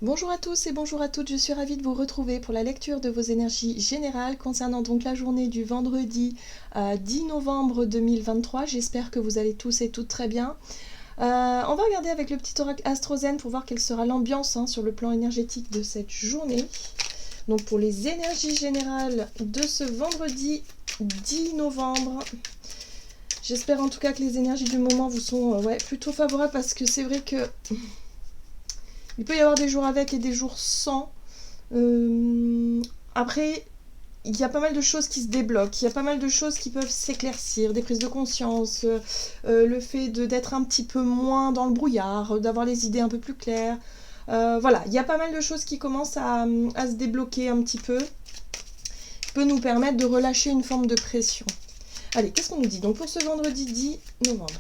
Bonjour à tous et bonjour à toutes, je suis ravie de vous retrouver pour la lecture de vos énergies générales concernant donc la journée du vendredi 10 novembre 2023. J'espère que vous allez tous et toutes très bien. On va regarder avec le petit oracle Astrozen pour voir quelle sera l'ambiance sur le plan énergétique de cette journée. Donc pour les énergies générales de ce vendredi 10 novembre, j'espère en tout cas que les énergies du moment vous sont plutôt favorables parce que c'est vrai que il peut y avoir des jours avec et des jours sans. Après, il y a pas mal de choses qui se débloquent, il y a pas mal de choses qui peuvent s'éclaircir, des prises de conscience, le fait d'être un petit peu moins dans le brouillard, d'avoir les idées un peu plus claires. Voilà, il y a pas mal de choses qui commencent à se débloquer un petit peu, qui peut nous permettre de relâcher une forme de pression. Allez, qu'est-ce qu'on nous dit donc pour ce vendredi 10 novembre?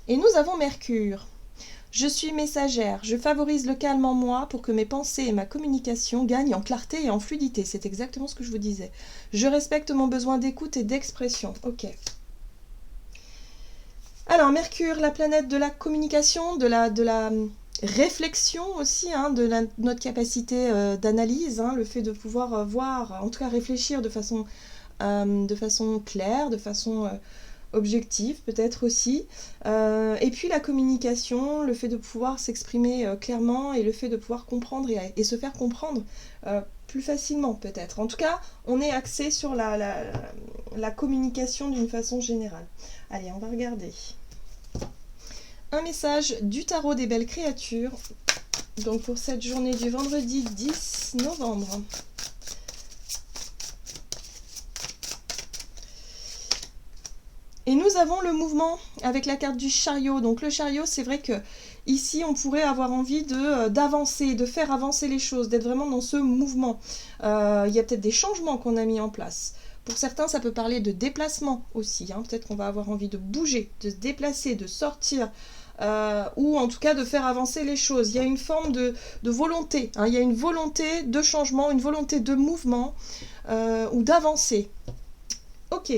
Et nous avons Mercure. Je suis messagère, je favorise le calme en moi pour que mes pensées et ma communication gagnent en clarté et en fluidité. C'est exactement ce que je vous disais. Je respecte mon besoin d'écoute et d'expression. Ok. Alors, Mercure, la planète de la communication, de la réflexion aussi, notre capacité d'analyse, le fait de pouvoir voir, en tout cas réfléchir de façon claire, de façon objectif peut-être aussi, et puis la communication, le fait de pouvoir s'exprimer clairement et le fait de pouvoir comprendre et se faire comprendre plus facilement peut-être. En tout cas, on est axé sur la communication d'une façon générale. Allez, on va regarder. Un message du tarot des belles créatures, donc pour cette journée du vendredi 10 novembre. Et nous avons le mouvement avec la carte du chariot. Donc le chariot, c'est vrai que ici, on pourrait avoir envie d'avancer, de faire avancer les choses, d'être vraiment dans ce mouvement. Il y a peut-être des changements qu'on a mis en place. Pour certains, ça peut parler de déplacement aussi. Peut-être qu'on va avoir envie de bouger, de se déplacer, de sortir, ou en tout cas de faire avancer les choses. Il y a une forme de volonté. Il y a une volonté de changement, une volonté de mouvement ou d'avancer. Ok.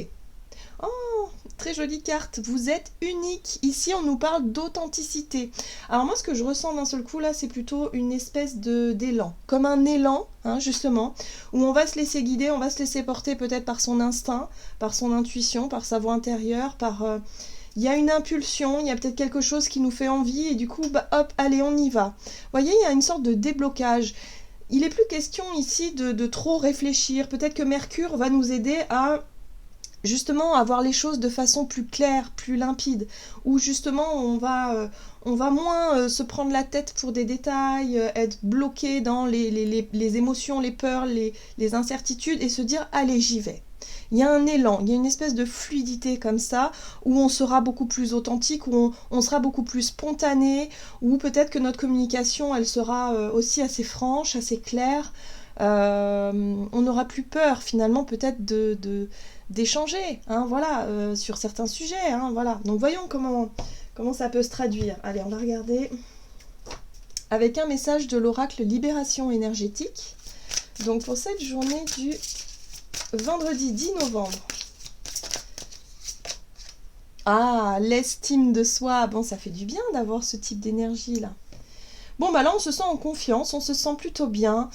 Oh, très jolie carte. Vous êtes unique. Ici, on nous parle d'authenticité. Alors moi, ce que je ressens d'un seul coup, là, c'est plutôt une espèce d'élan. Comme un élan, justement, où on va se laisser guider, on va se laisser porter peut-être par son instinct, par son intuition, par sa voix intérieure, il y a une impulsion, il y a peut-être quelque chose qui nous fait envie, et du coup, hop, allez, on y va. Vous voyez, il y a une sorte de déblocage. Il n'est plus question ici de trop réfléchir. Peut-être que Mercure va nous aider à justement avoir les choses de façon plus claire, plus limpide, où justement on va moins se prendre la tête pour des détails, être bloqué dans les émotions, les peurs, les incertitudes, et se dire allez, j'y vais. Il y a un élan, il y a une espèce de fluidité comme ça, où on sera beaucoup plus authentique, où on sera beaucoup plus spontané, où peut-être que notre communication, elle sera aussi assez franche, assez claire. On n'aura plus peur finalement peut-être d'échanger, sur certains sujets, voilà. Donc voyons comment ça peut se traduire. Allez, on va regarder avec un message de l'oracle Libération énergétique. Donc pour cette journée du vendredi 10 novembre. Ah, l'estime de soi. Bon, ça fait du bien d'avoir ce type d'énergie là. Bon, bah là, on se sent en confiance, on se sent plutôt bien.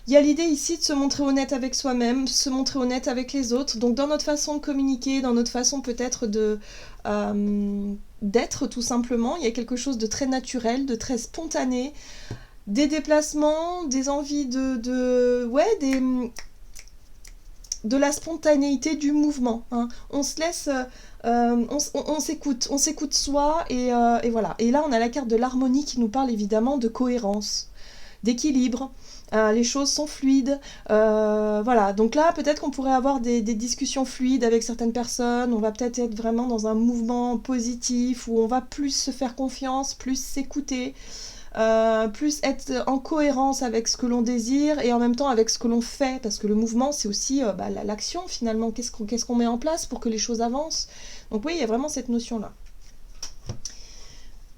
Il y a l'idée ici de se montrer honnête avec soi-même, se montrer honnête avec les autres. Donc dans notre façon de communiquer, dans notre façon peut-être d'être tout simplement, il y a quelque chose de très naturel, de très spontané. Des déplacements, des envies de la spontanéité du mouvement. On se laisse... on s'écoute soi et voilà. Et là on a la carte de l'harmonie qui nous parle évidemment de cohérence, d'équilibre. Les choses sont fluides, voilà. Donc là, peut-être qu'on pourrait avoir des discussions fluides avec certaines personnes. On va peut-être être vraiment dans un mouvement positif où on va plus se faire confiance, plus s'écouter, plus être en cohérence avec ce que l'on désire et en même temps avec ce que l'on fait, parce que le mouvement, c'est aussi l'action finalement. Qu'est-ce qu'on met en place pour que les choses avancent. Donc oui, il y a vraiment cette notion-là.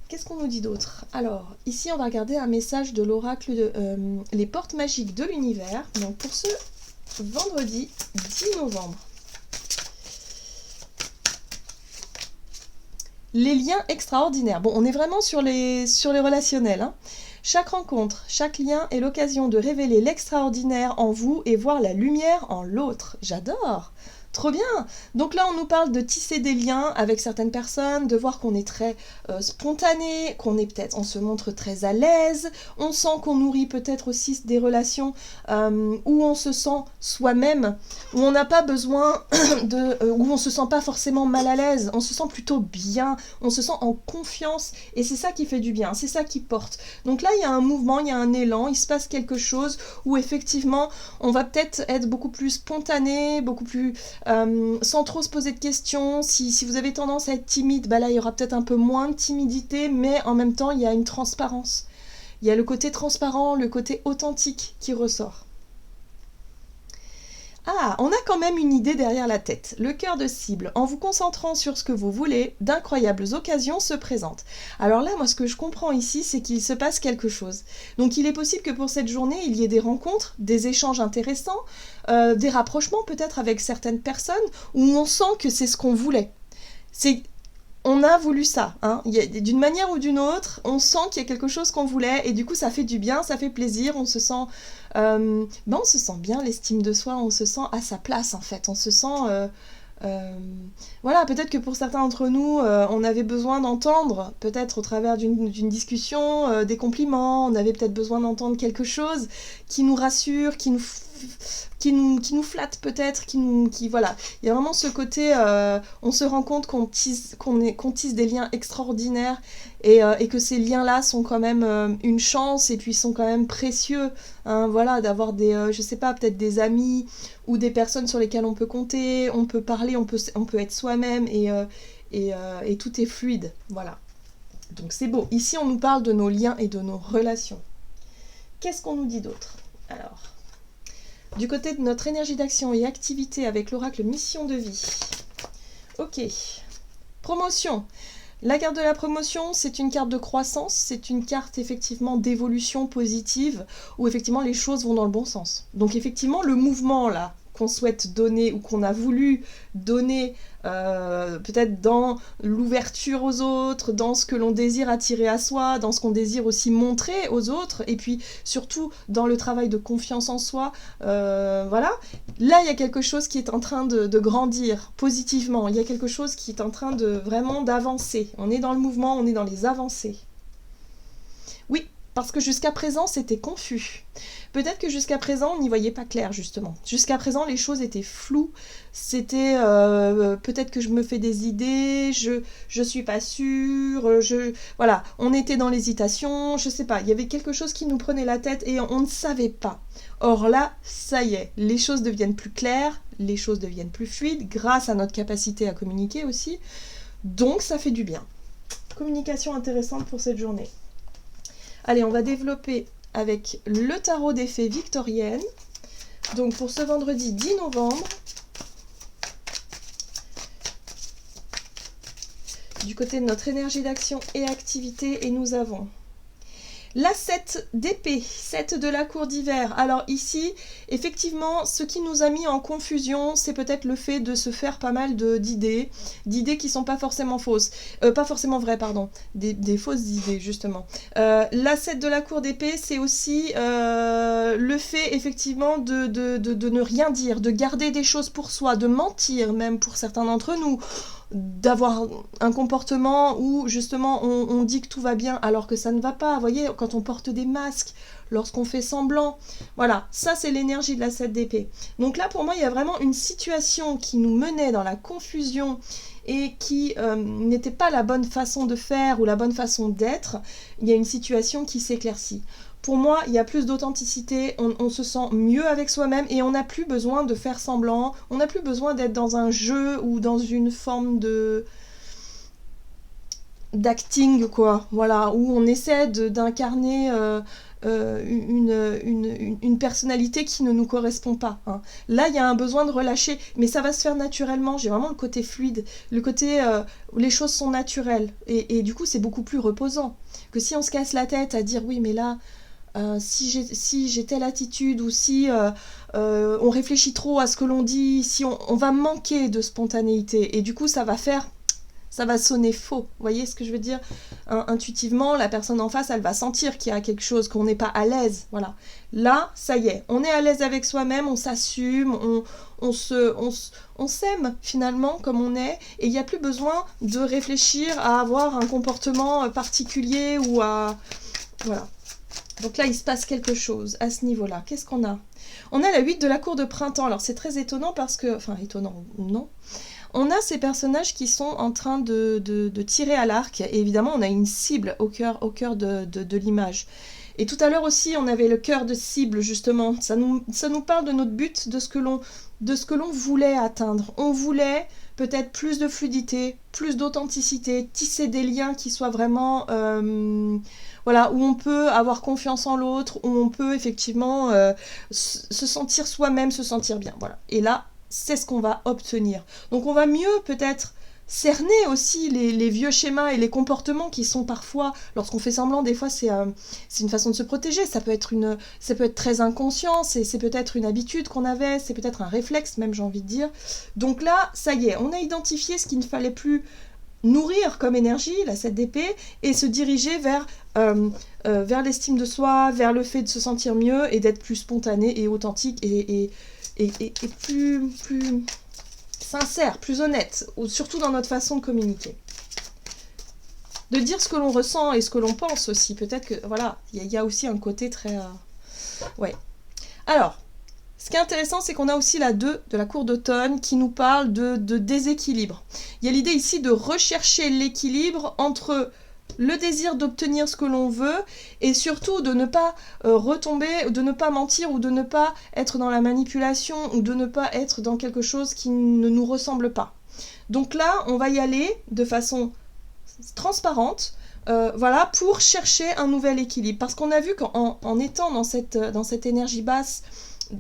Qu'est-ce qu'on nous dit d'autre? Alors, ici, on va regarder un message de l'oracle Les portes magiques de l'univers. Donc, pour ce vendredi 10 novembre. Les liens extraordinaires. Bon, on est vraiment sur les relationnels. Chaque rencontre, chaque lien est l'occasion de révéler l'extraordinaire en vous et voir la lumière en l'autre. J'adore! Trop bien! Donc là, on nous parle de tisser des liens avec certaines personnes, de voir qu'on est très spontané, on se montre très à l'aise, on sent qu'on nourrit peut-être aussi des relations où on se sent soi-même, où on n'a pas besoin où on se sent pas forcément mal à l'aise, on se sent plutôt bien, on se sent en confiance, et c'est ça qui fait du bien, c'est ça qui porte. Donc là, il y a un mouvement, il y a un élan, il se passe quelque chose où effectivement, on va peut-être être beaucoup plus spontané, beaucoup plus sans trop se poser de questions. Si vous avez tendance à être timide, bah là il y aura peut-être un peu moins de timidité, mais en même temps il y a une transparence. Il y a le côté transparent, le côté authentique qui ressort. Ah, on a quand même une idée derrière la tête. Le cœur de cible. En vous concentrant sur ce que vous voulez, d'incroyables occasions se présentent. Alors là, moi, ce que je comprends ici, c'est qu'il se passe quelque chose. Donc il est possible que pour cette journée, il y ait des rencontres, des échanges intéressants, des rapprochements peut-être avec certaines personnes, où on sent que c'est ce qu'on voulait. On a voulu ça, hein. D'une manière ou d'une autre, on sent qu'il y a quelque chose qu'on voulait, et du coup ça fait du bien, ça fait plaisir, on se sent bien, l'estime de soi, on se sent à sa place en fait, on se sent voilà, peut-être que pour certains d'entre nous, on avait besoin d'entendre, peut-être au travers d'une discussion, des compliments, on avait peut-être besoin d'entendre quelque chose qui nous rassure, qui nous flatte peut-être, voilà. Il y a vraiment ce côté, on se rend compte qu'on tisse des liens extraordinaires et que ces liens-là sont quand même une chance et puis sont quand même précieux, hein, voilà, d'avoir je sais pas, peut-être des amis ou des personnes sur lesquelles on peut compter, on peut parler, on peut être soi-même et tout est fluide, voilà. Donc c'est beau. Ici, on nous parle de nos liens et de nos relations. Qu'est-ce qu'on nous dit d'autre? Alors, du côté de notre énergie d'action et activité avec l'oracle mission de vie. Ok. Promotion. La carte de la promotion, c'est une carte de croissance, c'est une carte effectivement d'évolution positive, où effectivement les choses vont dans le bon sens. Donc effectivement, le mouvement là, qu'on souhaite donner ou qu'on a voulu donner peut-être dans l'ouverture aux autres, dans ce que l'on désire attirer à soi, dans ce qu'on désire aussi montrer aux autres, et puis surtout dans le travail de confiance en soi, voilà. Là, il y a quelque chose qui est en train de grandir positivement, il y a quelque chose qui est en train de vraiment d'avancer. On est dans le mouvement, on est dans les avancées. Oui, parce que jusqu'à présent, c'était confus. Peut-être que jusqu'à présent, on n'y voyait pas clair, justement. Jusqu'à présent, les choses étaient floues. C'était peut-être que je me fais des idées, je suis pas sûre, voilà, on était dans l'hésitation, je sais pas. Il y avait quelque chose qui nous prenait la tête et on ne savait pas. Or là, ça y est, les choses deviennent plus claires, les choses deviennent plus fluides, grâce à notre capacité à communiquer aussi. Donc, ça fait du bien. Communication intéressante pour cette journée. Allez, on va développer avec le tarot des fées victoriennes. Donc pour ce vendredi 10 novembre, du côté de notre énergie d'action et activité, et nous avons la 7 d'épée, 7 de la cour d'hiver. Alors ici, effectivement, ce qui nous a mis en confusion, c'est peut-être le fait de se faire pas mal d'idées qui sont pas forcément fausses, pas forcément vraies, pardon, des fausses idées, justement. La 7 de la cour d'épée, c'est aussi le fait, effectivement, de ne rien dire, de garder des choses pour soi, de mentir, même pour certains d'entre nous, d'avoir un comportement où justement on dit que tout va bien alors que ça ne va pas, vous voyez, quand on porte des masques, lorsqu'on fait semblant, voilà, ça c'est l'énergie de la 7 d'épée. Donc là pour moi il y a vraiment une situation qui nous menait dans la confusion et qui n'était pas la bonne façon de faire ou la bonne façon d'être. Il y a une situation qui s'éclaircit. Pour moi, il y a plus d'authenticité, on se sent mieux avec soi-même et on n'a plus besoin de faire semblant, on n'a plus besoin d'être dans un jeu ou dans une forme d'acting, quoi, voilà, où on essaie d'incarner une personnalité qui ne nous correspond pas, hein. Là, il y a un besoin de relâcher, mais ça va se faire naturellement. J'ai vraiment le côté fluide, le côté où les choses sont naturelles, et du coup, c'est beaucoup plus reposant que si on se casse la tête à dire oui, mais là... si j'ai telle attitude ou si on réfléchit trop à ce que l'on dit, si on va manquer de spontanéité et du coup ça va faire ça va sonner faux. Vous voyez ce que je veux dire? Intuitivement, la personne en face, elle va sentir qu'il y a quelque chose, qu'on n'est pas à l'aise. Voilà. Là, ça y est, on est à l'aise avec soi-même, on s'assume, on s'aime finalement comme on est, et il n'y a plus besoin de réfléchir à avoir un comportement particulier ou à... Voilà. Donc là, il se passe quelque chose à ce niveau-là. Qu'est-ce qu'on a? On a la 8 de la cour de printemps. Alors c'est très étonnant parce que... Enfin, étonnant, non. On a ces personnages qui sont en train de tirer à l'arc. Et évidemment, on a une cible au cœur de l'image. Et tout à l'heure aussi, on avait le cœur de cible, justement. Ça nous parle de notre but, de ce que l'on voulait atteindre. On voulait peut-être plus de fluidité, plus d'authenticité, tisser des liens qui soient vraiment... voilà, où on peut avoir confiance en l'autre, où on peut effectivement se sentir soi-même, se sentir bien. Voilà. Et là, c'est ce qu'on va obtenir. Donc on va mieux peut-être cerner aussi les vieux schémas et les comportements qui sont parfois, lorsqu'on fait semblant, des fois c'est une façon de se protéger, ça peut être très inconscient, c'est peut-être une habitude qu'on avait, c'est peut-être un réflexe même, j'ai envie de dire. Donc là, ça y est, on a identifié ce qu'il ne fallait plus nourrir comme énergie, la 7 d'épée, et se diriger vers l'estime de soi, vers le fait de se sentir mieux et d'être plus spontané et authentique et plus sincère, plus honnête, surtout dans notre façon de communiquer. De dire ce que l'on ressent et ce que l'on pense aussi. Peut-être que, voilà, il y a aussi un côté très... Ouais. Alors, ce qui est intéressant, c'est qu'on a aussi la 2 de la cour d'automne qui nous parle de déséquilibre. Il y a l'idée ici de rechercher l'équilibre entre le désir d'obtenir ce que l'on veut et surtout de ne pas retomber, de ne pas mentir ou de ne pas être dans la manipulation ou de ne pas être dans quelque chose qui ne nous ressemble pas. Donc là, on va y aller de façon transparente, voilà, pour chercher un nouvel équilibre. Parce qu'on a vu qu'en étant dans cette énergie basse,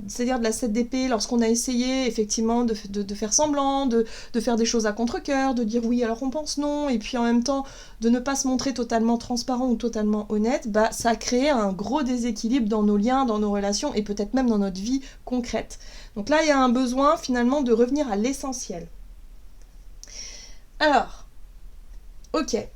c'est-à-dire de la 7 d'épée, lorsqu'on a essayé effectivement de faire semblant, de faire des choses à contre-cœur, de dire oui alors on pense non, et puis en même temps de ne pas se montrer totalement transparent ou totalement honnête, bah, ça a créé un gros déséquilibre dans nos liens, dans nos relations et peut-être même dans notre vie concrète. Donc là il y a un besoin finalement de revenir à l'essentiel. Alors, ok.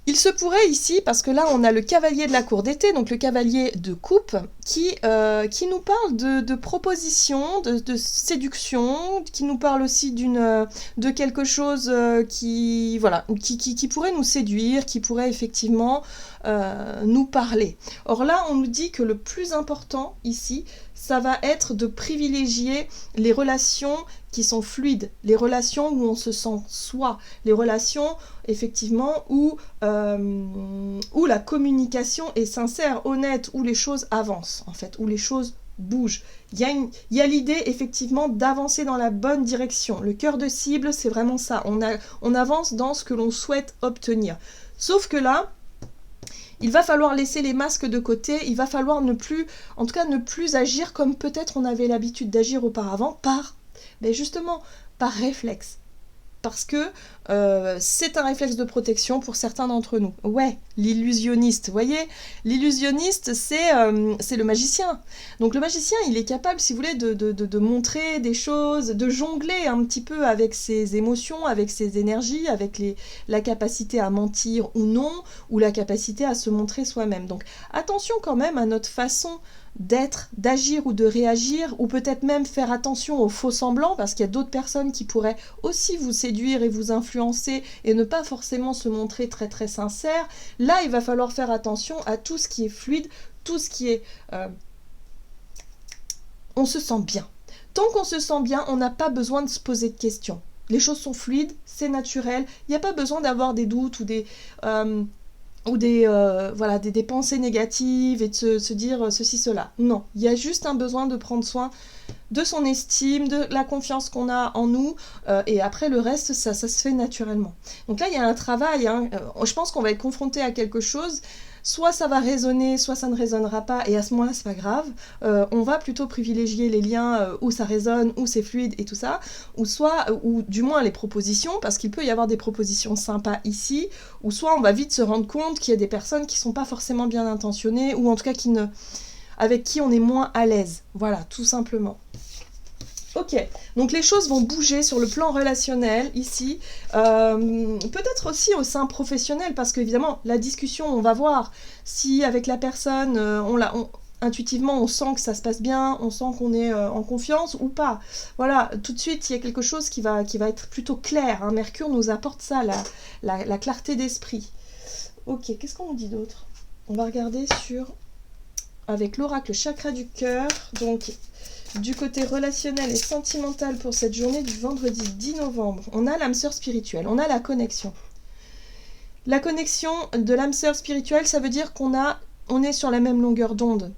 Il se pourrait ici, parce que là on a le cavalier de la cour d'été, donc le cavalier de coupe, qui nous parle de propositions, de séduction, qui nous parle aussi de quelque chose qui pourrait nous séduire, qui pourrait effectivement nous parler. Or là on nous dit que le plus important ici, ça va être de privilégier les relations qui sont fluides, les relations où on se sent soi, les relations effectivement où la communication est sincère, honnête, où les choses avancent en fait, où les choses bougent. Il y a l'idée effectivement d'avancer dans la bonne direction. Le cœur de cible, c'est vraiment ça. On avance dans ce que l'on souhaite obtenir. Sauf que là, il va falloir laisser les masques de côté, il va falloir ne plus agir comme peut-être on avait l'habitude d'agir auparavant justement par réflexe. Parce que c'est un réflexe de protection pour certains d'entre nous. Ouais, l'illusionniste, vous voyez, l'illusionniste, c'est le magicien. Donc le magicien, il est capable, si vous voulez, de montrer des choses, de jongler un petit peu avec ses émotions, avec ses énergies, avec la capacité à mentir ou non, ou la capacité à se montrer soi-même. Donc attention quand même à notre façon d'être, d'agir ou de réagir, ou peut-être même faire attention aux faux semblants, parce qu'il y a d'autres personnes qui pourraient aussi vous séduire et vous influencer et ne pas forcément se montrer très très sincère. Là, il va falloir faire attention à tout ce qui est fluide, tout ce qui est... on se sent bien. Tant qu'on se sent bien, on n'a pas besoin de se poser de questions. Les choses sont fluides, c'est naturel, il n'y a pas besoin d'avoir des doutes ou des pensées négatives et de se dire ceci, cela. Non, il y a juste un besoin de prendre soin de son estime, de la confiance qu'on a en nous, et après le reste, ça se fait naturellement. Donc là, il y a un travail, je pense qu'on va être confronté à quelque chose, soit ça va résonner, soit ça ne résonnera pas, et à ce moment-là, c'est pas grave, on va plutôt privilégier les liens où ça résonne, où c'est fluide et tout ça, ou du moins les propositions, parce qu'il peut y avoir des propositions sympas ici, ou soit on va vite se rendre compte qu'il y a des personnes qui sont pas forcément bien intentionnées, ou en tout cas avec qui on est moins à l'aise. Voilà, tout simplement. Ok, donc les choses vont bouger sur le plan relationnel ici, peut-être aussi au sein professionnel, parce qu'évidemment, la discussion, on va voir si avec la personne, intuitivement, on sent que ça se passe bien, on sent qu'on est en confiance ou pas. Voilà, tout de suite, il y a quelque chose qui va être plutôt clair, hein. Mercure nous apporte ça, la clarté d'esprit. Ok, qu'est-ce qu'on nous dit d'autre? On va regarder avec l'oracle chakra du cœur, donc du côté relationnel et sentimental pour cette journée du vendredi 10 novembre. On a l'âme sœur spirituelle, on a la connexion. La connexion de l'âme sœur spirituelle, ça veut dire qu'on est sur la même longueur d'onde.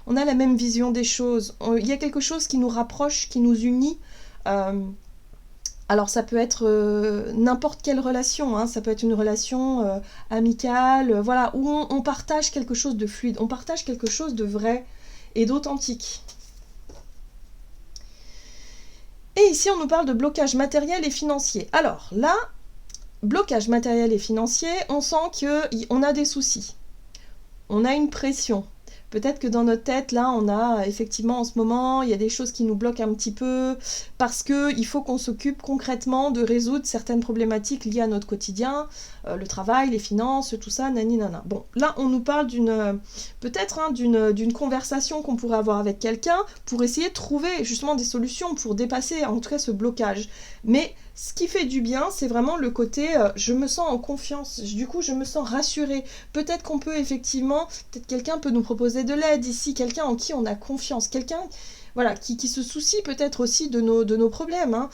On a la même vision des choses. Il y a quelque chose qui nous rapproche, qui nous unit. Alors ça peut être n'importe quelle relation, hein. Ça peut être une relation amicale, voilà, où on partage quelque chose de fluide, on partage quelque chose de vrai et d'authentique. Et ici, on nous parle de blocage matériel et financier. Alors là, blocage matériel et financier, on sent qu'on a des soucis. On a une pression. Peut-être que dans notre tête, là, on a effectivement en ce moment, il y a des choses qui nous bloquent un petit peu parce qu'il faut qu'on s'occupe concrètement de résoudre certaines problématiques liées à notre quotidien, le travail, les finances, tout ça, nani nana. Bon, là, on nous parle peut-être d'une conversation qu'on pourrait avoir avec quelqu'un pour essayer de trouver justement des solutions pour dépasser en tout cas ce blocage. Mais ce qui fait du bien, c'est vraiment le côté je me sens en confiance, du coup je me sens rassurée. Peut-être qu'on peut effectivement, peut-être quelqu'un peut nous proposer de l'aide ici, quelqu'un en qui on a confiance, quelqu'un voilà, qui se soucie peut-être aussi de nos problèmes, hein,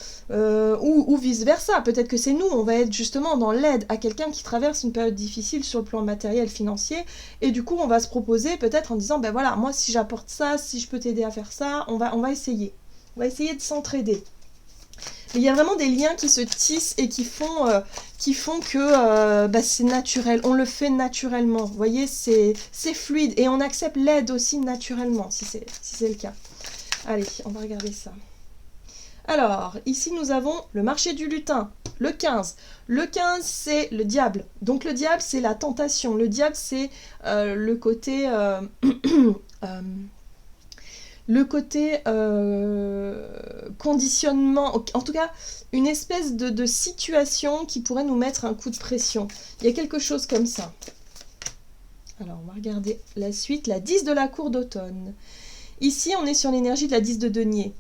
ou vice-versa. Peut-être que c'est nous, on va être justement dans l'aide à quelqu'un qui traverse une période difficile sur le plan matériel, financier, et du coup on va se proposer peut-être en disant, ben voilà, moi si j'apporte ça, si je peux t'aider à faire ça, on va essayer. On va essayer de s'entraider. Mais il y a vraiment des liens qui se tissent et qui font que c'est naturel, on le fait naturellement. Vous voyez, c'est fluide et on accepte l'aide aussi naturellement, si c'est le cas. Allez, on va regarder ça. Alors, ici nous avons le marché du lutin, le 15. Le 15, c'est le diable. Donc le diable, c'est la tentation. Le diable, c'est le côté... conditionnement, en tout cas une espèce de situation qui pourrait nous mettre un coup de pression. Il y a quelque chose comme ça. Alors on va regarder la suite, la 10 de la cour d'automne. Ici on est sur l'énergie de la 10 de denier.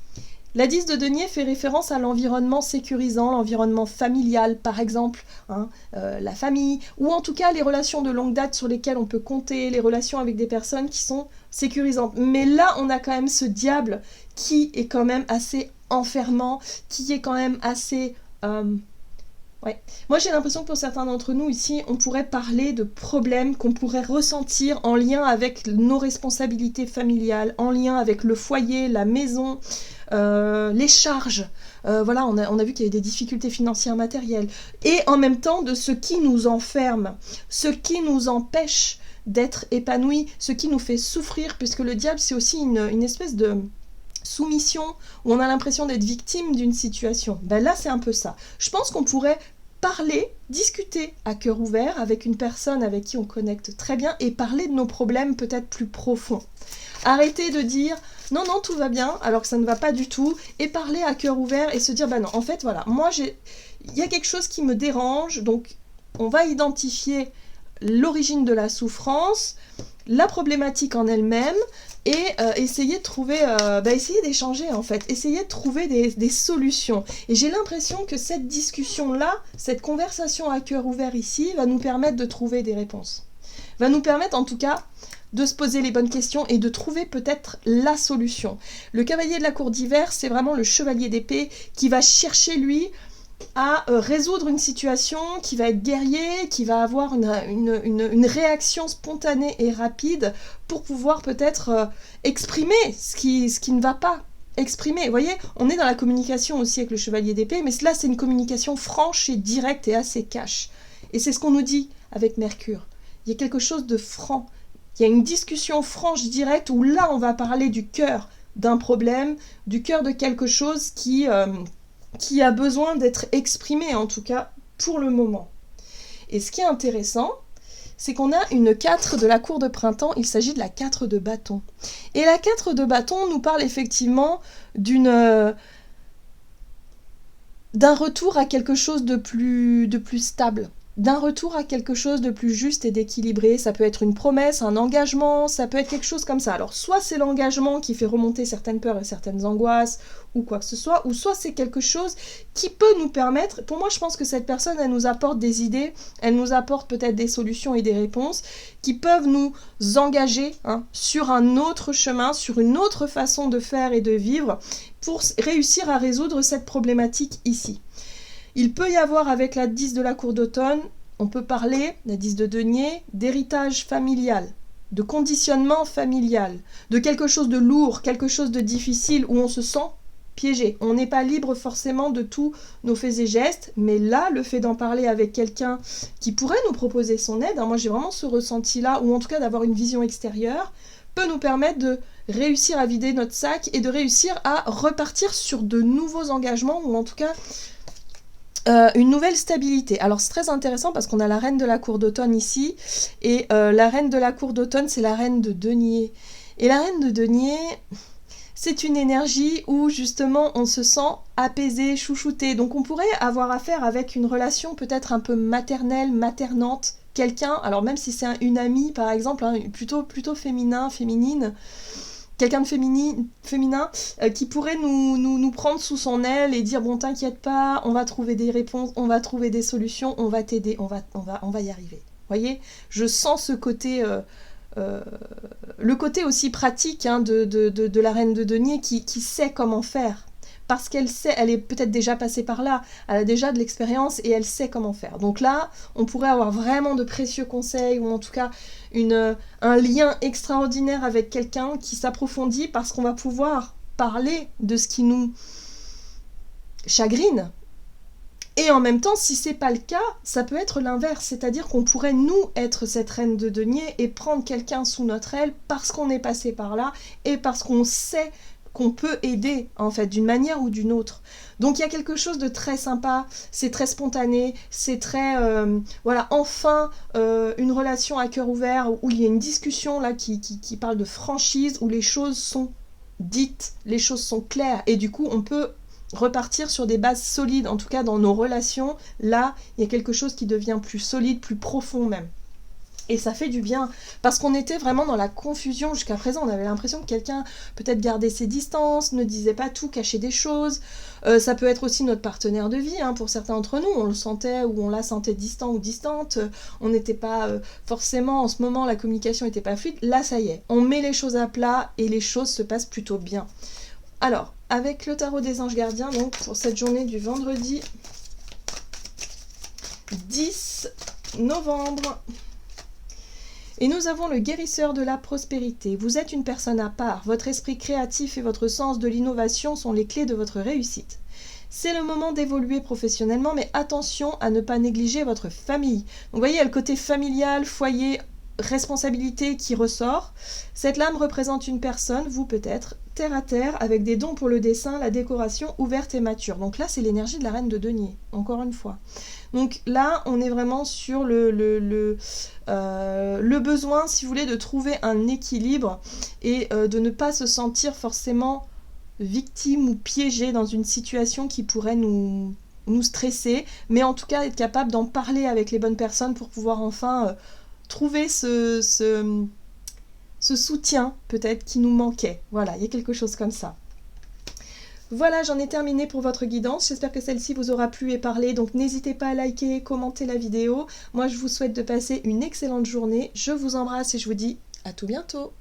La 10 de denier fait référence à l'environnement sécurisant, l'environnement familial par exemple, hein, la famille, ou en tout cas les relations de longue date sur lesquelles on peut compter, les relations avec des personnes qui sont sécurisantes. Mais là, on a quand même ce diable qui est quand même assez enfermant, qui est quand même assez... Ouais. Moi j'ai l'impression que pour certains d'entre nous ici, on pourrait parler de problèmes qu'on pourrait ressentir en lien avec nos responsabilités familiales, en lien avec le foyer, la maison, les charges. Voilà, on a vu qu'il y avait des difficultés financières matérielles. Et en même temps de ce qui nous enferme, ce qui nous empêche d'être épanouis, ce qui nous fait souffrir, puisque le diable c'est aussi une espèce de... soumission, où on a l'impression d'être victime d'une situation. Ben là, c'est un peu ça. Je pense qu'on pourrait parler, discuter à cœur ouvert avec une personne avec qui on connecte très bien et parler de nos problèmes peut-être plus profonds. Arrêter de dire non, non, tout va bien, alors que ça ne va pas du tout, et parler à cœur ouvert et se dire bah non, en fait, voilà, moi, il y a quelque chose qui me dérange, donc on va identifier l'origine de la souffrance, la problématique en elle-même, et essayer de trouver, essayer d'échanger en fait, essayer de trouver des solutions. Et j'ai l'impression que cette discussion-là, cette conversation à cœur ouvert ici, va nous permettre de trouver des réponses. Va nous permettre en tout cas de se poser les bonnes questions et de trouver peut-être la solution. Le cavalier de la cour d'hiver, c'est vraiment le chevalier d'épée qui va chercher lui à résoudre une situation, qui va être guerrier, qui va avoir une réaction spontanée et rapide pour pouvoir peut-être exprimer ce qui ne va pas. Exprimer, vous voyez, on est dans la communication aussi avec le chevalier d'épée, mais là c'est une communication franche et directe et assez cash. Et c'est ce qu'on nous dit avec Mercure. Il y a quelque chose de franc. Il y a une discussion franche, directe, où là on va parler du cœur d'un problème, du cœur de quelque chose qui a besoin d'être exprimé, en tout cas pour le moment. Et ce qui est intéressant, c'est qu'on a une 4 de la cour de printemps, il s'agit de la 4 de bâton. Et la 4 de bâton nous parle effectivement d'une d'un retour à quelque chose de plus stable, d'un retour à quelque chose de plus juste et d'équilibré. Ça peut être une promesse, un engagement, ça peut être quelque chose comme ça. Alors soit c'est l'engagement qui fait remonter certaines peurs et certaines angoisses ou quoi que ce soit, ou soit c'est quelque chose qui peut nous permettre, pour moi je pense que cette personne elle nous apporte des idées, elle nous apporte peut-être des solutions et des réponses qui peuvent nous engager sur un autre chemin, sur une autre façon de faire et de vivre pour réussir à résoudre cette problématique ici. Il peut y avoir avec la 10 de la cour d'automne, on peut parler, la 10 de denier, d'héritage familial, de conditionnement familial, de quelque chose de lourd, quelque chose de difficile où on se sent piégé. On n'est pas libre forcément de tous nos faits et gestes, mais là, le fait d'en parler avec quelqu'un qui pourrait nous proposer son aide, moi j'ai vraiment ce ressenti-là, ou en tout cas d'avoir une vision extérieure, peut nous permettre de réussir à vider notre sac et de réussir à repartir sur de nouveaux engagements, ou en tout cas une nouvelle stabilité. Alors c'est très intéressant parce qu'on a la reine de la cour d'automne ici, et la reine de la cour d'automne c'est la reine de denier. Et la reine de denier, c'est une énergie où justement on se sent apaisé, chouchouté. Donc on pourrait avoir affaire avec une relation peut-être un peu maternelle, maternante, quelqu'un, alors même si c'est une amie par exemple, plutôt féminine, quelqu'un de féminin qui pourrait nous prendre sous son aile et dire bon t'inquiète pas, on va trouver des réponses, on va trouver des solutions, on va t'aider, on va y arriver. Vous voyez, je sens ce côté, le côté aussi pratique de la reine de denier qui sait comment faire. Parce qu'elle sait, elle est peut-être déjà passée par là, elle a déjà de l'expérience et elle sait comment faire. Donc là, on pourrait avoir vraiment de précieux conseils, ou en tout cas un lien extraordinaire avec quelqu'un qui s'approfondit parce qu'on va pouvoir parler de ce qui nous chagrine. Et en même temps, si c'est pas le cas, ça peut être l'inverse, c'est-à-dire qu'on pourrait nous être cette reine de denier et prendre quelqu'un sous notre aile parce qu'on est passé par là et parce qu'on sait qu'on peut aider, en fait, d'une manière ou d'une autre. Donc il y a quelque chose de très sympa, c'est très spontané, c'est très... voilà, enfin, une relation à cœur ouvert, où il y a une discussion là qui parle de franchise, où les choses sont dites, les choses sont claires, et du coup on peut repartir sur des bases solides, en tout cas dans nos relations. Là, il y a quelque chose qui devient plus solide, plus profond même. Et ça fait du bien, parce qu'on était vraiment dans la confusion jusqu'à présent. On avait l'impression que quelqu'un peut-être gardait ses distances, ne disait pas tout, cachait des choses. Ça peut être aussi notre partenaire de vie, pour certains d'entre nous. On le sentait ou on la sentait distant ou distante. On n'était pas forcément, en ce moment, la communication n'était pas fluide. Là, ça y est, on met les choses à plat et les choses se passent plutôt bien. Alors, avec le tarot des anges gardiens, donc pour cette journée du vendredi 10 novembre... Et nous avons le guérisseur de la prospérité. Vous êtes une personne à part. Votre esprit créatif et votre sens de l'innovation sont les clés de votre réussite. C'est le moment d'évoluer professionnellement, mais attention à ne pas négliger votre famille. Donc, vous voyez, il y a le côté familial, foyer, responsabilité qui ressort. Cette lame représente une personne, vous peut-être, terre à terre, avec des dons pour le dessin, la décoration, ouverte et mature. Donc là, c'est l'énergie de la reine de denier, encore une fois. Donc là, on est vraiment sur le besoin, si vous voulez, de trouver un équilibre et de ne pas se sentir forcément victime ou piégé dans une situation qui pourrait nous stresser, mais en tout cas être capable d'en parler avec les bonnes personnes pour pouvoir enfin trouver ce soutien peut-être qui nous manquait. Voilà, il y a quelque chose comme ça. Voilà, j'en ai terminé pour votre guidance. J'espère que celle-ci vous aura plu et parlé. Donc n'hésitez pas à liker, commenter la vidéo. Moi, je vous souhaite de passer une excellente journée. Je vous embrasse et je vous dis à tout bientôt.